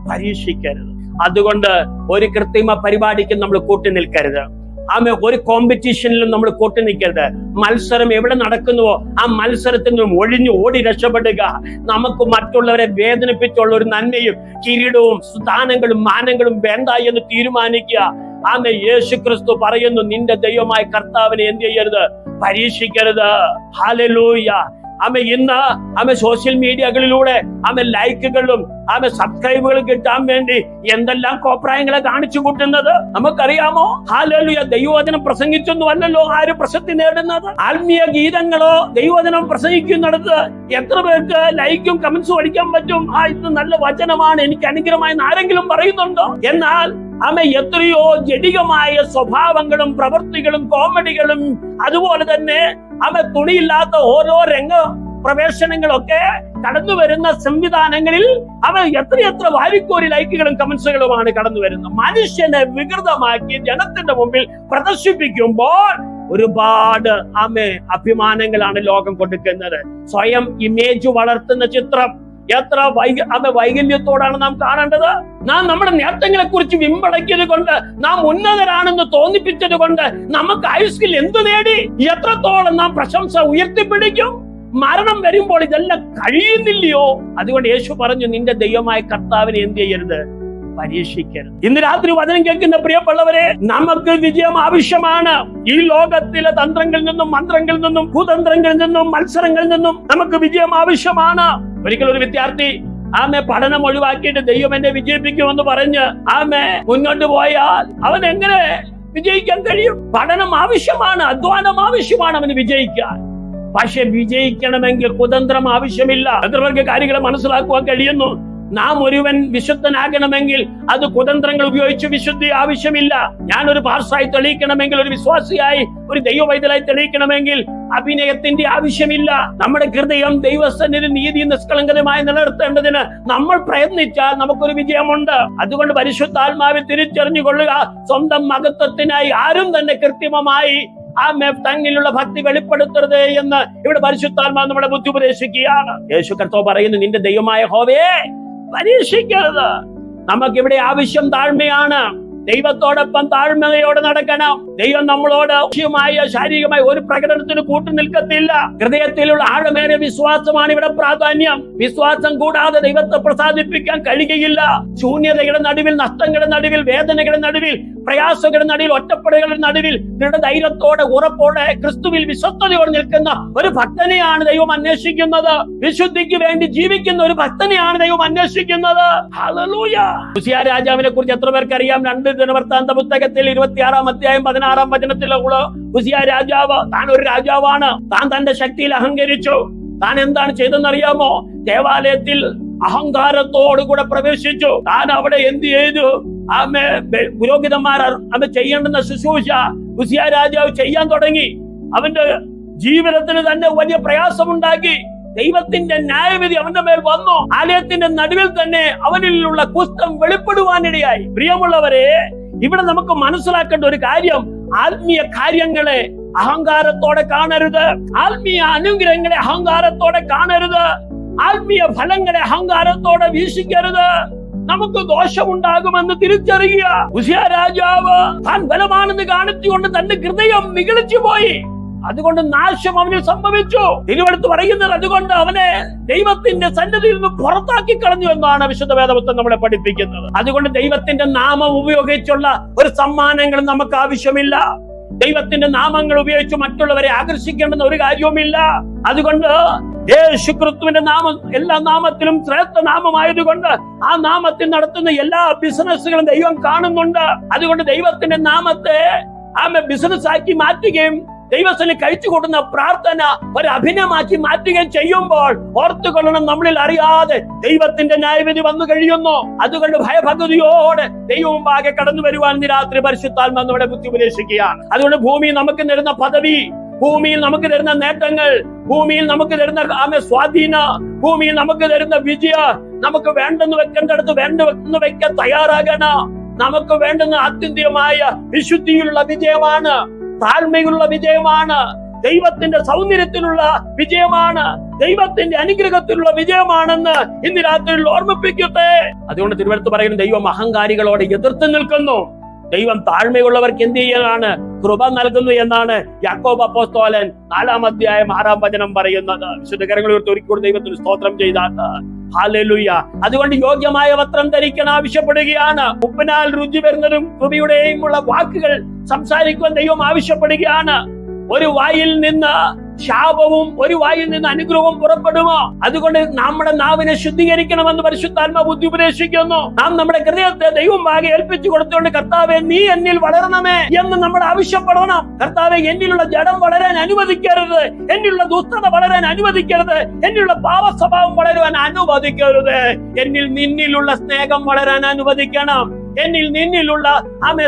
പരീക്ഷിക്കരുത്. അതുകൊണ്ട് ഒരു കൃത്രിമ പരിപാടിക്ക് നമ്മൾ കൂട്ടി നിൽക്കരുത്. ഒരു കോമ്പറ്റീഷനിലും നമ്മൾ കൂട്ടി നിൽക്കരുത്. മത്സരം എവിടെ നടക്കുന്നുവോ ആ മത്സരത്തിൽ നിന്നും ഒഴിഞ്ഞു ഓടി രക്ഷപ്പെടുക. നമുക്ക് മറ്റുള്ളവരെ വേദനിപ്പിച്ചുള്ള ഒരു നന്മയും കിരീടവും സ്ഥാനങ്ങളും മാനങ്ങളും വേണ്ട എന്ന് തീരുമാനിക്കുക. യേശു ക്രിസ്തു പറയുന്നു, നിന്റെ ദൈവമായ കർത്താവിനെ എന്ത് ചെയ്യരുത്? പരീക്ഷിക്കരുത്. ഹല്ലേലൂയ. ഇന്ന് സോഷ്യൽ മീഡിയകളിലൂടെ ലൈക്കുകളും സബ്സ്ക്രൈബുകളും കിട്ടാൻ വേണ്ടി എന്തെല്ലാം കോപ്രായങ്ങളെ കാണിച്ചു കൂട്ടുന്നത് നമുക്കറിയാമോ? ഹല്ലേലൂയ. ദൈവവചനം പ്രസംഗിച്ചൊന്നും അല്ലല്ലോ ആര് പ്രശസ്തി നേടുന്നത്. ആത്മീയ ഗീതങ്ങളോ ദൈവവചനം പ്രസംഗിക്കുന്നിടത്ത് എത്ര പേർക്ക് ലൈക്കും കമന്റ്സും അടിക്കാൻ പറ്റും? ഇത് നല്ല വചനമാണ്, എനിക്ക് അനുഗ്രഹമായി ആരെങ്കിലും പറയുന്നുണ്ടോ? എന്നാൽ എത്രയോ ജഡികമായ സ്വഭാവങ്ങളും പ്രവൃത്തികളും കോമഡികളും അതുപോലെ തന്നെ തുണിയില്ലാത്ത ഓരോ രംഗ പ്രവേശനങ്ങളൊക്കെ കടന്നു വരുന്ന സംവിധാനങ്ങളിൽ എത്രയെത്ര വാരിക്കോരി ലൈക്കുകളും കമന്റ്സുകളുമാണ് കടന്നു വരുന്നത്. മനുഷ്യനെ വികൃതമാക്കി ജനത്തിന്റെ മുമ്പിൽ പ്രദർശിപ്പിക്കുമ്പോൾ ഒരുപാട് അഭിമാനങ്ങളാണ് ലോകം കൊടുക്കുന്നത്. സ്വയം ഇമേജ് വളർത്തുന്ന ചിത്രം എത്ര വൈകല്യത്തോടാണ് നാം കാണേണ്ടത്. നാം നമ്മുടെ നേട്ടങ്ങളെ കുറിച്ച് വിമ്പളക്കിയത് കൊണ്ട്, നാം ഉന്നതരാണെന്ന് തോന്നിപ്പിച്ചത് കൊണ്ട് നമുക്ക് ആയുസ്സിൽ എന്തു നേടി? എത്രത്തോളം നാം പ്രശംസ ഉയർത്തിപ്പിടിക്കും? മരണം വരുമ്പോൾ ഇതെല്ലാം കഴിയുന്നില്ലയോ? അതുകൊണ്ട് യേശു പറഞ്ഞു, നിന്റെ ദൈവമായ കർത്താവിനെ എന്ത് ചെയ്യരുത്? പരീക്ഷിക്കരുത്. ഇന്ന് രാത്രി വചനം കേൾക്കുന്ന പ്രിയപ്പെട്ടവരെ, നമുക്ക് വിജയം ആവശ്യമാണ്. ഈ ലോകത്തിലെ തന്ത്രങ്ങളിൽ നിന്നും മന്ത്രങ്ങളിൽ നിന്നും കുതന്ത്രങ്ങളിൽ നിന്നും മത്സരങ്ങളിൽ നിന്നും നമുക്ക് വിജയം ആവശ്യമാണ്. ഒരിക്കലും ഒരു വിദ്യാർത്ഥി പഠനം ഒഴിവാക്കിയിട്ട് ദൈവം എന്നെ വിജയിപ്പിക്കുമെന്ന് പറഞ്ഞ് മുന്നോട്ട് പോയാൽ അവൻ എങ്ങനെ വിജയിക്കാൻ കഴിയും? പഠനം ആവശ്യമാണ്, അധ്വാനം ആവശ്യമാണ് അവന് വിജയിക്കാൻ. പക്ഷെ വിജയിക്കണമെങ്കിൽ കുതന്ത്രം ആവശ്യമില്ല. എത്ര പേർക്ക് കാര്യങ്ങൾ മനസ്സിലാക്കുവാൻ കഴിയുന്നു? നാം ഒരുവൻ വിശുദ്ധനാകണമെങ്കിൽ അത് കുതന്ത്രങ്ങൾ ഉപയോഗിച്ച് വിശുദ്ധി ആവശ്യമില്ല. ഞാനൊരു പാർസായി തെളിയിക്കണമെങ്കിൽ, ഒരു വിശ്വാസിയായി, ഒരു ദൈവവൈദ്യനായി തെളിയിക്കണമെങ്കിൽ അഭിനയത്തിന്റെ ആവശ്യമില്ല. നമ്മുടെ ഹൃദയം ദൈവസന്നിധി നീതി നിഷ്കളങ്കരമായി നിലനിർത്തേണ്ടതിന് നമ്മൾ പ്രയത്നിച്ചാൽ നമുക്കൊരു വിജയമുണ്ട്. അതുകൊണ്ട് പരിശുദ്ധാത്മാവിൽ തിരിച്ചറിഞ്ഞുകൊള്ളുക. സ്വന്തം മഹത്വത്തിനായി ആരും തന്നെ കൃത്രിമമായി തന്നിലുള്ള ഭക്തി വെളിപ്പെടുത്തരുത് എന്ന് ഇവിടെ പരിശുദ്ധാത്മാവ് നമ്മളെ ബുദ്ധി ഉപദേശിക്കുകയാണ്. യേശു കർത്താവ് പറയുന്നു, നിന്റെ ദൈവമായ യഹോവയെ പരീക്ഷിക്കരുത്. നമുക്കിവിടെ ആവശ്യം താഴ്മയാണ്. ദൈവത്തോടൊപ്പം താഴ്മയോടെ നടക്കണം. ദൈവം നമ്മളോട് ശാരീരികമായ ഒരു പ്രകടനത്തിന് കൂട്ടു നിൽക്കത്തില്ല. ഹൃദയത്തിലുള്ള ആഴമേറിയ വിശ്വാസമാണ് ഇവിടെ പ്രാധാന്യം. വിശ്വാസം കൂടാതെ ദൈവത്തെ പ്രസാദിപ്പിക്കാൻ കഴിയുകയില്ല. ശൂന്യതയുടെ നടുവിൽ, നഷ്ടങ്ങളുടെ നടുവിൽ, വേദനകളുടെ നടുവിൽ, പ്രയാസങ്ങളുടെ നടുവിൽ, ഒറ്റപ്പെടലുകളുടെ നടുവിൽ ദൃഢധൈര്യത്തോടെ ഉറപ്പോടെ ക്രിസ്തുവിൽ വിശ്വസ്തയോടെ നിൽക്കുന്ന ഒരു ഭക്തനെയാണ് ദൈവം അന്വേഷിക്കുന്നത്. വിശുദ്ധിക്ക് വേണ്ടി ജീവിക്കുന്ന ഒരു ഭക്തനെയാണ് ദൈവം അന്വേഷിക്കുന്നത്. ഹല്ലേലൂയ. ഉസിയ രാജാവിനെ കുറിച്ച് എത്ര പേർക്ക് അറിയാം? 2 ദിനവൃത്താന്ത പുസ്തകത്തിൽ 26-ാം അധ്യായം 16-ാം വചനത്തിലുള്ള ഉസിയ രാജാവ്, താൻ ഒരു രാജാവാണ്. താൻ തന്റെ ശക്തിയിൽ അഹങ്കരിച്ചു. താൻ എന്താണ് ചെയ്തെന്നറിയാമോ? ദേവാലയത്തിൽ അഹങ്കാരത്തോടുകൂടെ പ്രവേശിച്ചു. താൻ അവിടെ എന്ത് ചെയ്തു? പുരോഹിതന്മാർ ചെയ്യേണ്ടുന്ന ശുശ്രൂഷ ഉസിയ രാജാവ് ചെയ്യാൻ തുടങ്ങി. അവന്റെ ജീവിതത്തിന് തന്നെ വലിയ പ്രയാസമുണ്ടാക്കി. ദൈവത്തിന്റെ ന്യായവിധി അവന്റെ മേൽ വന്നു. ആലയത്തിന്റെ നടുവിൽ തന്നെ അവനിലുള്ള കുഷ്ഠം വെളിപ്പെടുവാനിടയായി. പ്രിയമുള്ളവരെ, ഇവിടെ നമുക്ക് മനസ്സിലാക്കേണ്ട ഒരു കാര്യം, ആത്മീയ കാര്യങ്ങളെ അഹങ്കാരത്തോടെ കാണരുത്. ആത്മീയ അനുഗ്രഹങ്ങളെ അഹങ്കാരത്തോടെ കാണരുത്. ആത്മീയ ഫലങ്ങളെ അഹങ്കാരത്തോടെ വീക്ഷിക്കരുത്. നമുക്ക് ദോഷമുണ്ടാകുമെന്ന് തിരിച്ചറിയുക. ഉസിയ രാജാവ് താൻ ബലമാണെന്ന് കാണിച്ചുകൊണ്ട് തന്റെ ഹൃദയം നിഗളിച്ചു പോയി. അതുകൊണ്ട് നാശം അവനിൽ സംഭവിച്ചു. തിരുവെടുത്ത് പറയുന്നത് അതുകൊണ്ട് അവനെ ദൈവത്തിന്റെ സന്നിധിയിൽ നിന്ന് പുറത്താക്കി കളഞ്ഞു എന്നാണ് വിശുദ്ധ വേദപുസ്തകം നമ്മളെ പഠിപ്പിക്കുന്നത്. അതുകൊണ്ട് ദൈവത്തിന്റെ നാമം ഉപയോഗിച്ചുള്ള ഒരു സമ്മാനങ്ങൾ നമുക്ക് ആവശ്യമില്ല. ദൈവത്തിന്റെ നാമങ്ങൾ ഉപയോഗിച്ച് മറ്റുള്ളവരെ ആകർഷിക്കേണ്ടുന്ന ഒരു കാര്യവുമില്ല. അതുകൊണ്ട് യേശു ക്രിസ്തുവിന്റെ നാമം എല്ലാ നാമത്തിലും ശ്രേഷ്ഠ നാമമായതുകൊണ്ട് ആ നാമത്തിൽ നടത്തുന്ന എല്ലാ ബിസിനസ്സുകളും ദൈവം കാണുന്നുണ്ട്. അതുകൊണ്ട് ദൈവത്തിന്റെ നാമത്തെ ബിസിനസ് ആക്കി മാറ്റുകയും ദൈവത്തിന് കഴിച്ചു കൊടുക്കുന്ന പ്രാർത്ഥന ഒരു അഭിനയമാക്കി മാറ്റുകയും ചെയ്യുമ്പോൾ ഓർത്തുകൊള്ളണം, നമ്മളിൽ അറിയാതെ ദൈവത്തിന്റെ ന്യായവിധി വന്നു കഴിയുന്നു. അതുകൊണ്ട് ഭയഭക്തിയോടെ ദൈവം മുമ്പാകെ കടന്നു വരുവാൻ രാത്രി പരിശുദ്ധാത്മാവ് നമ്മുടെ ബുദ്ധി ഉപദേശിക്കുകയാണ്. അതുകൊണ്ട് ഭൂമി നമുക്ക് തരുന്ന പദവി, ഭൂമിയിൽ നമുക്ക് തരുന്ന നേട്ടങ്ങൾ, ഭൂമിയിൽ നമുക്ക് തരുന്ന സ്വാധീന, ഭൂമിയിൽ നമുക്ക് തരുന്ന വിജയ, നമുക്ക് വേണ്ടെന്ന് വെക്കേണ്ടടുത്ത് വേണ്ടെന്ന് വെക്കാൻ തയ്യാറാകണം. നമുക്ക് വേണ്ടുന്ന ആത്യന്തികമായ വിശുദ്ധിയിലുള്ള വിജയമാണ്, താഴ്മയുള്ള വിജയമാണ്, ദൈവത്തിന്റെ സൗന്ദര്യത്തിലുള്ള വിജയമാണ്, ദൈവത്തിന്റെ അനുഗ്രഹത്തിലുള്ള വിജയമാണെന്ന് ഇന്ന് രാത്രിയിൽ ഓർമ്മിപ്പിക്കട്ടെ. അതുകൊണ്ട് തിരുവെടുത്ത് പറയുന്ന ദൈവം അഹങ്കാരികളോട് എതിർത്ത് നിൽക്കുന്നു. ദൈവം താഴ്മയുള്ളവർക്ക് എന്ത് ചെയ്യാനാണ്? കൃപ നൽകുന്നു എന്നാണ് യാക്കോബ് അപ്പോസ്തലൻ 4-ാം അധ്യായം 6-ാം വചനം പറയുന്നത്. വിശുദ്ധ കരങ്ങൾ ഉയർത്തി ഒരിക്കൽ ദൈവത്തിന് സ്തോത്രം ചെയ്താട്ട്. ഹല്ലേലൂയ. അതുകൊണ്ട് യോഗ്യമായ വസ്ത്രം ധരിക്കാൻ ആവശ്യപ്പെടുകയാണ്. ഉപ്പിനാൽ രുചി വരുന്നതും കൃപയുടെയും ഉള്ള വാക്കുകൾ സംസാരിക്കുവാൻ ദൈവം ആവശ്യപ്പെടുകയാണ്. ഒരു വായിൽ നിന്ന് ശാപവും ഒരു വായിൽ നിന്ന് അനുഗ്രഹവും പുറപ്പെടുമോ? അതുകൊണ്ട് നമ്മുടെ നാവിനെ ശുദ്ധീകരിക്കണമെന്ന് പരിശുദ്ധാത്മാ ബുദ്ധി ഉപദേശിക്കുന്നു. നാം നമ്മുടെ ഹൃദയത്തെ ദൈവം ആകെ ഏൽപ്പിച്ചു കൊടുത്തുകൊണ്ട്, കർത്താവെ നീ എന്നിൽ വളരണമേ എന്ന് നമ്മൾ ആവശ്യപ്പെടണം. കർത്താവെ എന്നിലുള്ള ജഡം വളരാൻ അനുവദിക്കരുത്, എന്നിലുള്ള ദുഷ്ടത വളരാൻ അനുവദിക്കരുത്, എന്നിലുള്ള പാപ സ്വഭാവം വളരുവാൻ അനുവദിക്കരുത്. എന്നിൽ നിന്നിലുള്ള സ്നേഹം വളരാൻ അനുവദിക്കണം. എന്നിൽ നിന്നിലുള്ള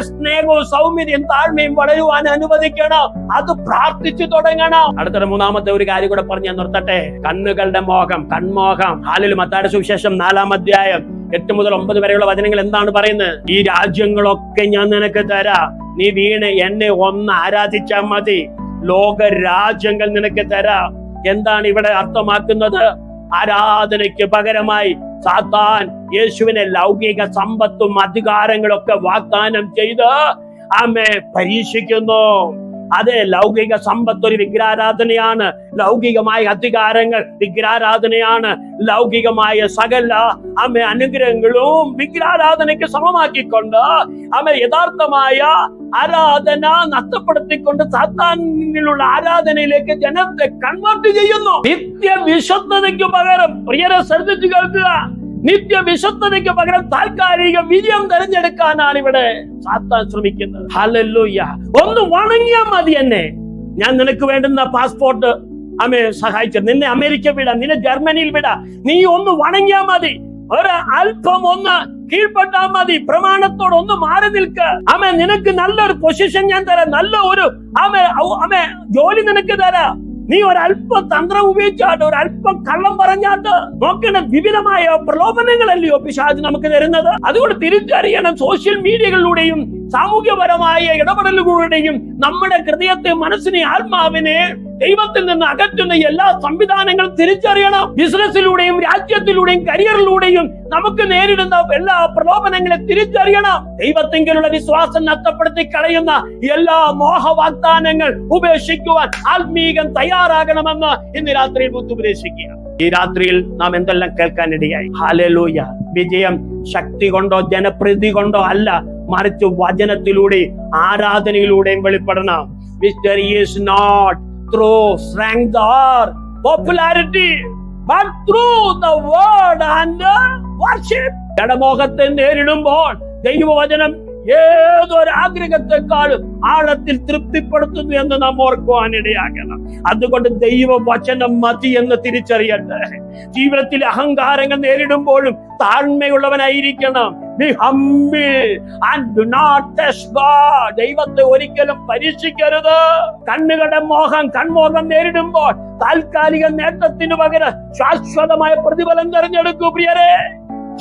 സ്നേഹവും സൗമ്യതയും താഴ്മയും വളരുവാൻ അനുവദിക്കണം. അത് പ്രാർത്ഥിച്ചു തുടങ്ങണം. അടുത്ത മൂന്നാമത്തെ ഒരു കാര്യം കൂടെ പറഞ്ഞ് ഞാൻ നിർത്തട്ടെ. കണ്ണുകളുടെ മോഹം, കൺമോഹം. ഹാലിൽ മത്തായിയുടെ സുവിശേഷം 4-ാം അധ്യായം 8 മുതൽ 9 വരെയുള്ള വചനങ്ങൾ എന്താണ് പറയുന്നത്? ഈ രാജ്യങ്ങളൊക്കെ ഞാൻ നിനക്ക് തരാം, നീ വീണ് എന്നെ ഒന്ന് ആരാധിച്ചാൽ മതി, ലോക രാജ്യങ്ങൾ നിനക്ക് തരാം. എന്താണ് ഇവിടെ അർത്ഥമാക്കുന്നത്? ആരാധനയ്ക്ക് പകരമായി സാത്താൻ യേശുവിനെ ലൗകിക സമ്പത്തും അധികാരങ്ങളൊക്കെ വാഗ്ദാനം ചെയ്ത് പരീക്ഷിക്കുന്നു. അതെ, ലൗകിക സമ്പത്ത് ഒരു വിഗ്രഹാരാധനയാണ്, ലൗകികമായ അധികാരങ്ങൾ വിഗ്രഹാരാധനയാണ്, ലൗകികമായ സകല അനുഗ്രഹങ്ങളും വിഗ്രഹാരാധനയ്ക്ക് സമമാക്കിക്കൊണ്ട് യഥാർത്ഥമായ ആരാധന നഷ്ടപ്പെടുത്തിക്കൊണ്ട് സാത്താനിലുള്ള ആരാധനയിലേക്ക് ജനത്തെ കൺവേർട്ട് ചെയ്യുന്നു. നിത്യവിശുദ്ധതയ്ക്ക് പകരം, പ്രിയരെ ശ്രദ്ധിച്ചു കേൾക്കുക, നിത്യവിശുദ്ധതയ്ക്ക് പകരം താൽക്കാലിക വിജയം തെരഞ്ഞെടുക്കാനാണ് ഇവിടെ സാത്താൻ ശ്രമിക്കുന്നത്. ഹല്ലേലൂയ. ഒന്ന് വണങ്ങിയാൽ മതി എന്നെ, ഞാൻ നിനക്ക് വേണ്ടുന്ന പാസ്പോർട്ട് സഹായിച്ചു, നിന്നെ അമേരിക്ക വിടാം, നിന്നെ ജർമ്മനിയിൽ വിടാം, നീ ഒന്ന് വണങ്ങിയാൽ മതി, ഒരു അല്പം ഒന്ന് കീഴ്പ്പെട്ടാൽ മതി, പ്രമാണത്തോട് ഒന്ന് മാറി നിൽക്ക്, നിനക്ക് നല്ലൊരു പൊസിഷൻ ഞാൻ തരാം, നല്ല ഒരു ജോലി നിനക്ക് തരാം, നീ ഒരല്പം തന്ത്രം ഉപയോഗിച്ചാട്ട്, ഒരല്പം കള്ളം പറഞ്ഞാട്ട് നോക്കണം. വിവിധമായ പ്രലോഭനങ്ങളല്ലയോ പിശാച് നമുക്ക് തരുന്നത്. അതുകൊണ്ട് തിരിച്ചറിയണം, സോഷ്യൽ മീഡിയകളിലൂടെയും സാമൂഹ്യപരമായ ഇടപെടലുകളുടെയും നമ്മുടെ ഹൃദയത്തെ, മനസ്സിനെ, ആത്മാവിനെ ദൈവത്തിൽ നിന്ന് അകറ്റുന്ന എല്ലാ സംവിധാനങ്ങളും തിരിച്ചറിയണം. ബിസിനസ്സിലൂടെയും രാജ്യത്തിലൂടെയും കരിയറിലൂടെയും നമുക്ക് നേരിടുന്ന എല്ലാ പ്രലോഭനങ്ങളെ തിരിച്ചറിയണം. ദൈവത്തിലുള്ള വിശ്വാസം നഷ്ടപ്പെടുത്തി കളയുന്ന എല്ലാ മോഹവാഗ്ദാനങ്ങൾ ഉപേക്ഷിക്കുവാൻ ആത്മീകം തയ്യാറാകണമെന്ന് ഇന്ന് രാത്രിയിൽ ഉപദേശിക്കുക. ഈ രാത്രിയിൽ നാം എന്തെല്ലാം കേൾക്കാനിടയായി. ഹല്ലേലൂയ. വിജയം ശക്തി കൊണ്ടോ ജനപ്രീതി കൊണ്ടോ അല്ല, മറിച്ച് വചനത്തിലൂടെ ആരാധനയിലൂടെയും വെളിപ്പെടണം. Victory is not through strength or popularity, but through the word and worship. ജഡമോഹത്തെ നേരിടുമ്പോൾ ദൈവവചനം ഏതൊരു ആഗ്രഹത്തെക്കാളും ആഴത്തിൽ തൃപ്തിപ്പെടുത്തുന്നു എന്ന് നാം ഓർക്കുവാനിടയാകണം. അതുകൊണ്ട് ദൈവവചനം മതി എന്ന് തിരിച്ചറിയട്ടെ. ജീവിതത്തിൽ അഹങ്കാരങ്ങൾ നേരിടുമ്പോഴും താഴ്മയുള്ളവനായിരിക്കണം. Be humble and do not test God. ദൈവത്തെ ഒരിക്കലും പരീക്ഷിക്കരുത്. കൺമോഹം നേരിടുമ്പോൾ താൽക്കാലിക നേട്ടത്തിന് പകരം ശാശ്വതമായ പ്രതിഫലം തിരഞ്ഞെടുക്കൂ പ്രിയരെ.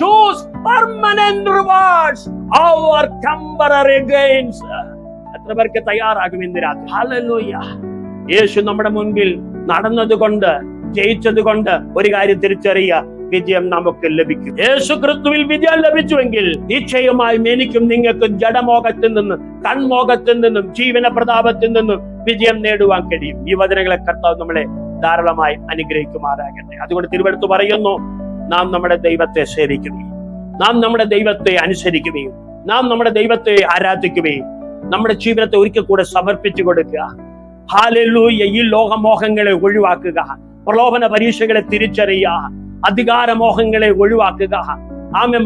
Choose permanent rewards over temporary gains. എത്ര പേർക്ക് തയ്യാറാകും ഇന്ന് രാത്രി? ഹല്ലേലൂയ. യേശു നമ്മുടെ മുൻപിൽ നടന്നതുകൊണ്ട്, ജയിച്ചതുകൊണ്ട് ഒരു കാര്യം തിരിച്ചറിയുക, വിജയം നമുക്ക് ലഭിക്കും. യേശു ക്രിസ്തുവിൽ വിജയം ലഭിച്ചുവെങ്കിൽ നിശ്ചയമായും എനിക്കും നിങ്ങൾക്കും ജഡമോഹത്തിൽ നിന്നും കൺമോഹത്തിൽ നിന്നും ജീവന പ്രതാപത്തിൽ നിന്നും വിജയം നേടുവാൻ കഴിയും. ഈ വചനങ്ങളെ കർത്താവ് നമ്മളെ ധാരാളമായി അനുഗ്രഹിക്കുമാറാകട്ടെ. അതുകൊണ്ട് തിരുവെടുത്ത് പറയുന്നു, നാം നമ്മുടെ ദൈവത്തെ സേവിക്കുകയും, നാം നമ്മുടെ ദൈവത്തെ അനുസരിക്കുകയും, നാം നമ്മുടെ ദൈവത്തെ ആരാധിക്കുകയും, നമ്മുടെ ജീവിതത്തെ ഒരിക്കൽ കൂടെ സമർപ്പിച്ചു കൊടുക്കുക. ഹല്ലേലൂയ. ഈ ലോകമോഹങ്ങളെ ഒഴിവാക്കുക, പ്രലോഭന പരീക്ഷകളെ തിരിച്ചറിയുക, അധികാരമോഹങ്ങളെ ഒഴിവാക്കുക,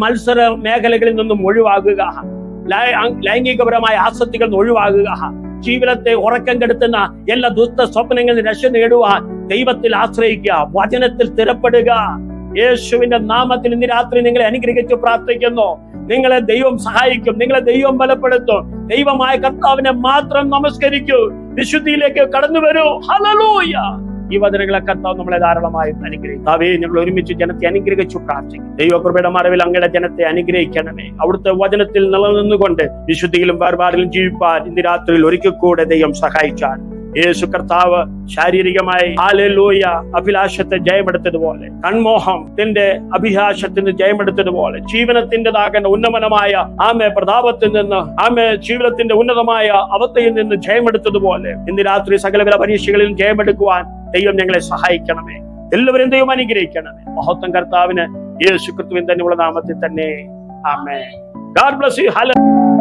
മത്സര മേഖലകളിൽ നിന്നും ഒഴിവാക്കുക, ലൈംഗികപരമായ ആസക്തികൾ ഒഴിവാക്കുക, ജീവിതത്തെ ഉറക്കം കെടുത്തുന്ന എല്ലാ ദുഷ്ട സ്വപ്നങ്ങളിൽ രക്ഷ നേടുവാൻ ദൈവത്തിൽ ആശ്രയിക്കുക, വചനത്തിൽ സ്ഥിരപ്പെടുക. യേശുവിന്റെ നാമത്തിൽ ഇന്ന് രാത്രി നിങ്ങളെ അനുഗ്രഹിച്ച് പ്രാർത്ഥിക്കുന്നു. നിങ്ങളെ ദൈവം സഹായിക്കും, നിങ്ങളെ ദൈവം ബലപ്പെടുത്തും. ദൈവമായ കർത്താവിനെ മാത്രം നമസ്കരിക്കൂ, വിശുദ്ധിയിലേക്ക് കടന്നു വരൂ. ഹല്ലേലൂയ. ഈ വചനങ്ങളെ കർത്താവ് നമ്മളെ ധാരാളമായി അനുഗ്രഹിക്കും. ഞങ്ങൾ ഒരുമിച്ച് ജനത്തെ അനുഗ്രഹിച്ചു പ്രാർത്ഥിക്കും. ദൈവകൃപയുടെ മറവിൽ അങ്ങയുടെ ജനത്തെ അനുഗ്രഹിക്കണമേ. അവിടുത്തെ വചനത്തിൽ നിലനിന്നുകൊണ്ട് വിശുദ്ധിയിലും വേർപാടിലും ജീവിപ്പാൻ ഇന്ന് രാത്രിയിൽ ഒരിക്കൽ കൂടെ ദൈവം സഹായിച്ചാൽ യേശു കർത്താവ് ശാരീരികമായി ഹല്ലേലൂയ അഭിലാഷത്തെ ജയമെടുത്തതുപോലെ, കൺമോഹത്തിന്റെ അഭിലാഷത്തിന് ജയമെടുത്തതുപോലെ, ജീവനത്തിൻ്റെതാകേണ്ട ഉന്നമനമായ പ്രതാപത്തിൽ നിന്ന് ജീവിതത്തിന്റെ ഉന്നതമായ അവസ്ഥയിൽ നിന്ന് ജയമെടുത്തതുപോലെ ഇന്ന് രാത്രി സകലവിധ പരീക്ഷകളിൽ ജയമെടുക്കുവാൻ ദൈവം ഞങ്ങളെ സഹായിക്കണമേ. എല്ലാവരും ദൈവം അനുഗ്രഹിക്കണമേ. മഹത്വം കർത്താവിന് യേശു ക്രിസ്തുവിൻ തന്നെയുള്ള നാമത്തിൽ തന്നെ. ആമേൻ. God bless you. Hallelujah.